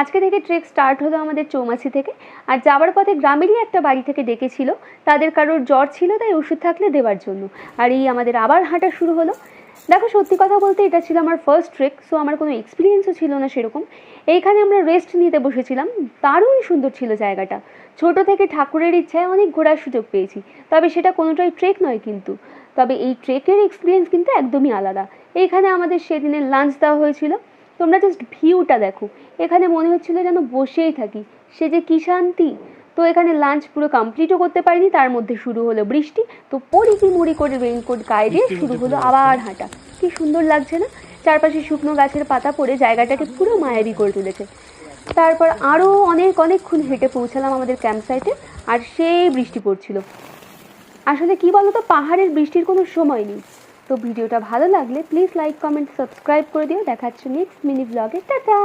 আজকে থেকে trek start হলো আমাদের চৌমাছি থেকে। আর যাওয়ার পথে গ্রামেরই একটা বাড়ি থেকে ডেকেছিল, তাদের কারোর জ্বর ছিল তাই ওষুধ থাকলে দেওয়ার জন্য। আর এই আমাদের আবার হাঁটা শুরু হলো। দেখো, সত্যি কথা বলতে এটা ছিল আমার ফার্স্ট ট্রেক, সো আমার কোনো এক্সপিরিয়েন্সও ছিল না সেরকম। এইখানে আমরা রেস্ট নিতে বসেছিলাম। দারুণ সুন্দর ছিল জায়গাটা। ছোট থেকে ঠাকুরের ইচ্ছায় অনেক ঘোরার সুযোগ পেয়েছি, তবে সেটা কোনোটাই ট্রেক নয় কিন্তু। তবে এই ট্রেকের এক্সপিরিয়েন্স কিন্তু একদমই আলাদা। এইখানে আমাদের সেদিনের লাঞ্চ দেওয়া হয়েছিল। তোমরা জাস্ট ভিউটা দেখো, এখানে মনে হচ্ছিল যেন বসেই থাকি, সে যে কী শান্তি। তো এখানে লাঞ্চ পুরো কমপ্লিটও করতে পারিনি, তার মধ্যে শুরু হলো বৃষ্টি। তো পড়ি কি মুড়ি করে রেইনকোট গায়ে দিয়ে শুরু হলো আবার হাঁটা। কি সুন্দর লাগছে না? চারপাশে শুকনো গাছের পাতা পড়ে জায়গাটাকে পুরো মায়াবী করে তুলেছে। তারপর আরও অনেকক্ষণ হেঁটে পৌঁছালাম আমাদের ক্যাম্প সাইটে, আর সেই বৃষ্টি পড়ছিল। আসলে কি বলতো, পাহাড়ের বৃষ্টির কোনো সময় নেই। তো ভিডিওটা ভালো লাগলে প্লিজ লাইক, কমেন্ট, সাবস্ক্রাইব করে দিও। দেখাচ্ছ নেক্সট মিনি ব্লগে। টাটা।